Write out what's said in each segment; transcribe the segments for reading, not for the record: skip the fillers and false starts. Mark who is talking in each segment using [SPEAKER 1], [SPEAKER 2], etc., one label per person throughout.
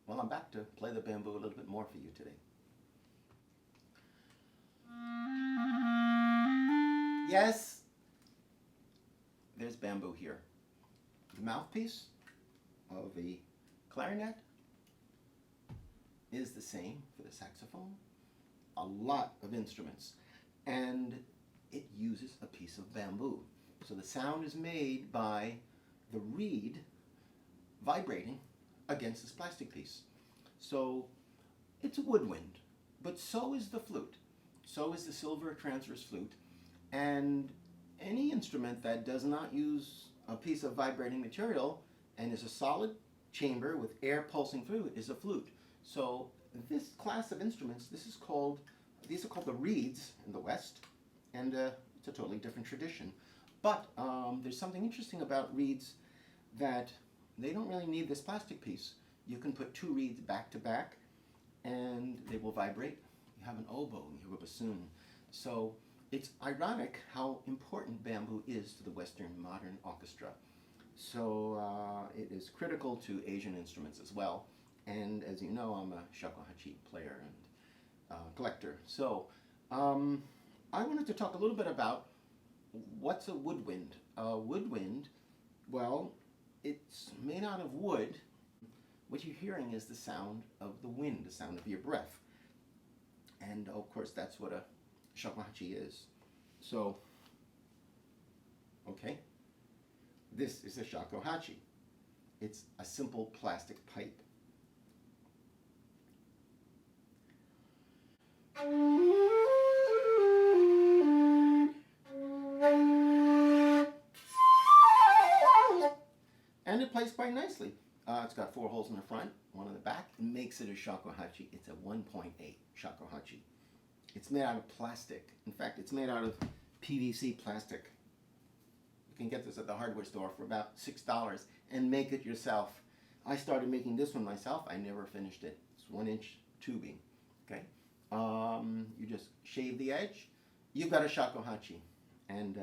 [SPEAKER 1] Well, I'm back to play the bamboo a little bit more for you today. Yes, there's bamboo here. The mouthpiece of a clarinet is the same for the saxophone. A lot of instruments. And it uses a piece of bamboo. So the sound is made by the reed vibrating against this plastic piece. So it's a woodwind, but so is the flute. So is the silver transverse flute. And any instrument that does not use a piece of vibrating material and is a solid chamber with air pulsing through it is a flute. So this class of instruments, these are called the reeds in the West, and it's a totally different tradition. But there's something interesting about reeds that they don't really need this plastic piece. You can put two reeds back to back and they will vibrate. You have an oboe, you have a bassoon. So it's ironic how important bamboo is to the Western modern orchestra. So it is critical to Asian instruments as well. And as you know, I'm a shakuhachi player and collector. So I wanted to talk a little bit about what's a woodwind. A woodwind, well, it's made out of wood. What you're hearing is the sound of the wind, the sound of your breath. And of course, that's what a shakuhachi is. So, okay, this is a shakuhachi. It's a simple plastic pipe. And it plays quite nicely. It's got 4 holes in the front, 1 in the back. It makes it a shakuhachi. It's a 1.8 shakuhachi. It's made out of plastic. In fact, it's made out of PVC plastic. You can get this at the hardware store for about $6 and make it yourself. I started making this one myself. I never finished it. It's 1-inch tubing. Okay. You just shave the edge. You've got a shakuhachi. And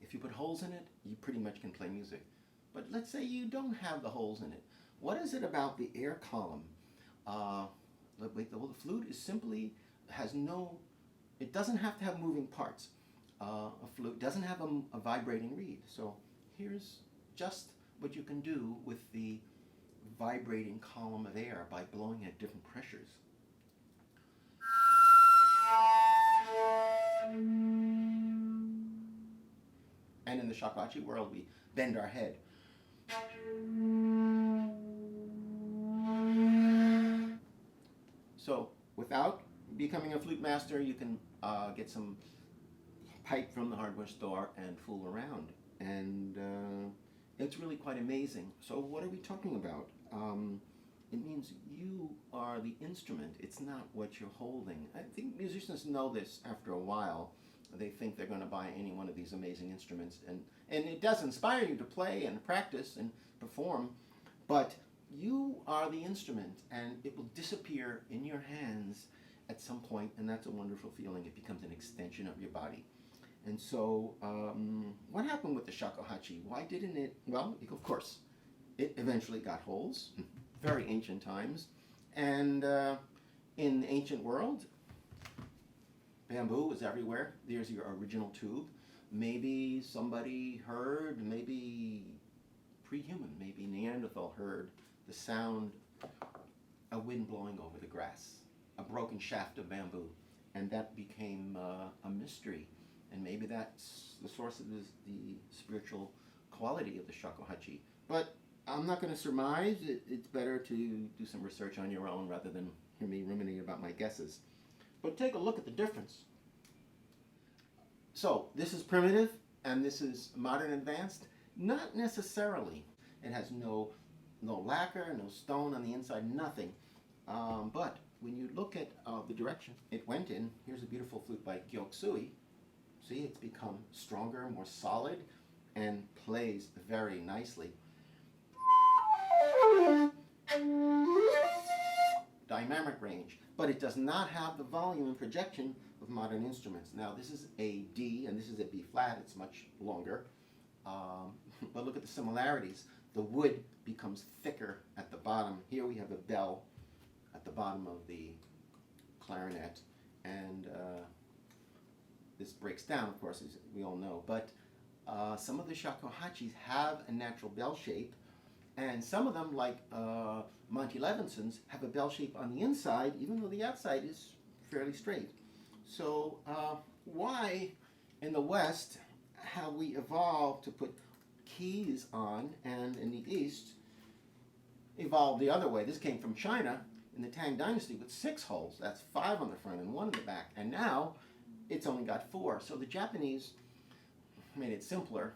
[SPEAKER 1] if you put holes in it, you pretty much can play music. But let's say you don't have the holes in it. What is it about the air column? The flute is simply, it doesn't have to have moving parts. A flute doesn't have a vibrating reed. So here's just what you can do with the vibrating column of air by blowing at different pressures. And in the shakuhachi world, we bend our head. So without becoming a flute master, you can get some pipe from the hardware store and fool around. And it's really quite amazing. So what are we talking about? It means you are the instrument. It's not what you're holding. I think musicians know this after a while. They think they're going to buy any one of these amazing instruments. And it does inspire you to play and practice and perform. But you are the instrument, and it will disappear in your hands at some point, and that's a wonderful feeling. It becomes an extension of your body. And so what happened with the shakuhachi? Why didn't it? Well, of course, it eventually got holes, very ancient times. And in the ancient world, bamboo was everywhere. There's your original tube. Maybe somebody heard, maybe pre-human, maybe Neanderthal heard the sound of wind blowing over the grass, a broken shaft of bamboo, and that became a mystery. And maybe that's the source of the spiritual quality of the shakuhachi. But I'm not going to surmise. It's better to do some research on your own rather than hear me ruminating about my guesses. But take a look at the difference. So this is primitive and this is modern advanced? Not necessarily. It has no lacquer, no stone on the inside, nothing. But when you look at the direction it went in, here's a beautiful flute by GYOKSUI. See, it's become stronger, more solid, and plays very nicely. Dynamic range, but it does not have the volume and projection of modern instruments. Now, this is a D, and this is a B flat. It's much longer. But look at the similarities. the wood becomes thicker at the bottom. Here we have a bell at the bottom of the clarinet, and this breaks down, of course, as we all know. But some of the shakuhachis have a natural bell shape, and some of them, like Monty Levinson's, have a bell shape on the inside, even though the outside is fairly straight. So why in the West have we evolved to put keys on, and in the East evolved the other way? This came from China in the Tang Dynasty with 6 holes. That's 5 on the front and 1 in the back. And now it's only got 4. So the Japanese made it simpler,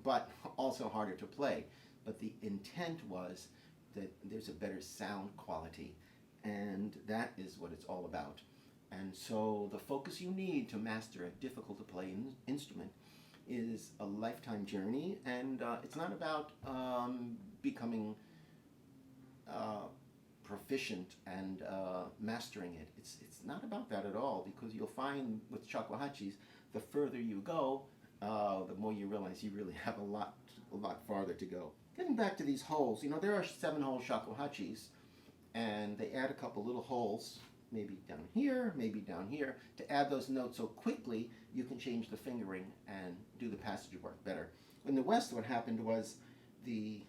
[SPEAKER 1] but also harder to play. But the intent was that there's a better sound quality, and that is what it's all about. And so the focus you need to master a difficult to play instrument is a lifetime journey, and it's not about becoming proficient and mastering it. It's not about that at all, because you'll find with shakuhachis, the further you go, the more you realize you really have a lot farther to go. Getting back to these holes, you know, there are 7-hole shakuhachis, and they add a couple little holes, maybe down here, maybe down here, to add those notes so quickly you can change the fingering and do the passage work better. In the West, what happened was the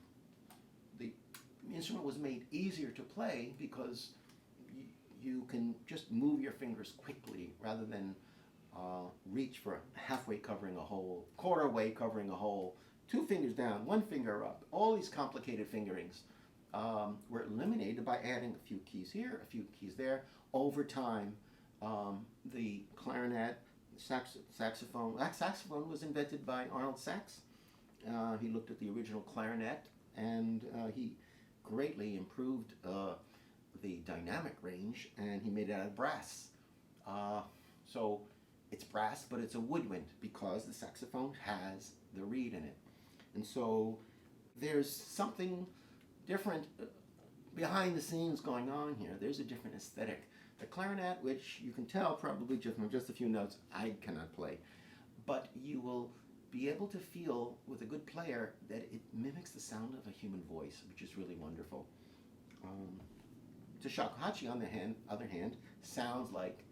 [SPEAKER 1] instrument was made easier to play because you can just move your fingers quickly rather than reach for halfway covering a hole, quarter way covering a hole, 2 fingers down, 1 finger up. All these complicated fingerings were eliminated by adding a few keys here, a few keys there. Over time, the clarinet, saxophone was invented by Arnold Sachs. He looked at the original clarinet, and he greatly improved the dynamic range, and he made it out of brass. So it's brass, but it's a woodwind because the saxophone has the reed in it. And so there's something different behind the scenes going on here. There's a different aesthetic. The clarinet, which you can tell probably just from just a few notes, I cannot play. But you will be able to feel with a good player that it mimics the sound of a human voice, which is really wonderful. The shakuhachi, on the other hand, sounds like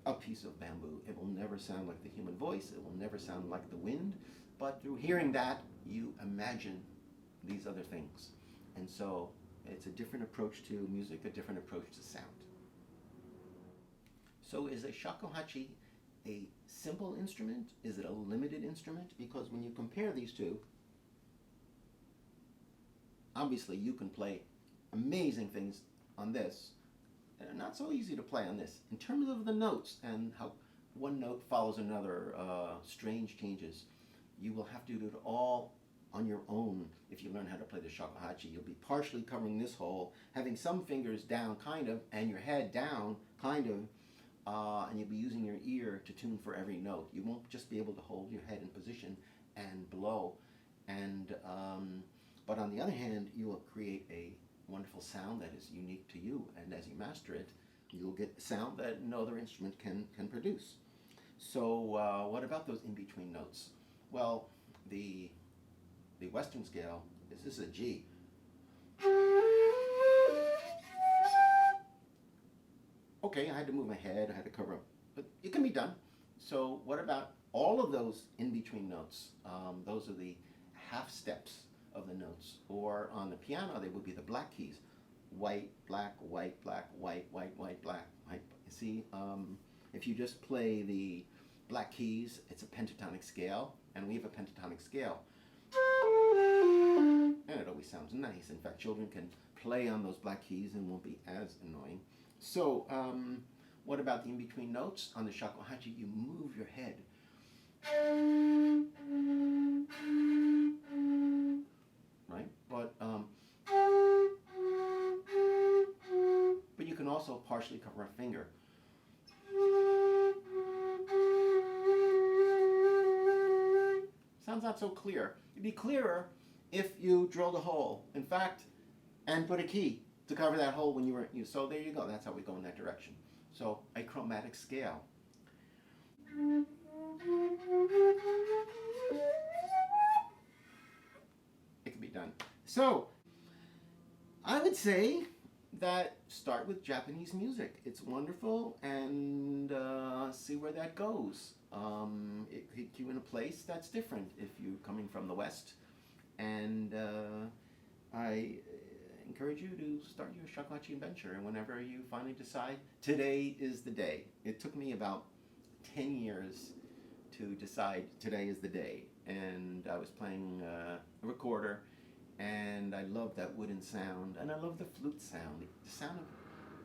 [SPEAKER 1] a piece of bamboo. It will never sound like the human voice. It will never sound like the wind. But through hearing that, you imagine these other things. And so it's a different approach to music, a different approach to sound. So is a shakuhachi a simple instrument? Is it a limited instrument? Because when you compare these two, obviously you can play amazing things on this, and not so easy to play on this. In terms of the notes and how one note follows another, strange changes, you will have to do it all on your own. If you learn how to play the shakuhachi, you'll be partially covering this hole, having some fingers down, kind of, and your head down, kind of, and you'll be using your ear to tune for every note. You won't just be able to hold your head in position and blow. And but on the other hand, you will create a wonderful sound that is unique to you, and as you master it, you'll get a sound that no other instrument can produce. So what about those in-between notes? Well, the Western scale is this is a G. Okay, I had to move my head, I had to cover up, but it can be done. So what about all of those in-between notes? Those are the half steps of the notes. Or on the piano, they would be the black keys. White, black, white, black, white, white, white, black, white. You see, if you just play the black keys, it's a pentatonic scale, and we have a pentatonic scale. And it always sounds nice. In fact, children can play on those black keys and won't be as annoying. So, what about the in-between notes? On the shakuhachi, you move your head. Right? But you can also partially cover a finger. Sounds not so clear. It'd be clearer if you drilled a hole, in fact, and put a key to cover that hole when you were used. So there you go. That's how we go in that direction. So a chromatic scale. It can be done. So, I would say that start with Japanese music. It's wonderful, and see where that goes. It hit you in a place that's different if you're coming from the West. And I encourage you to start your shakuhachi adventure, and whenever you finally decide, today is the day. It took me about 10 years to decide today is the day. And I was playing a recorder, and I love that wooden sound, and I love the flute sound. The sound of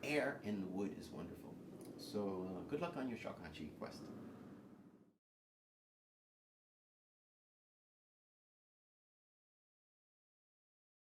[SPEAKER 1] air in the wood is wonderful. So good luck on your shakuhachi quest.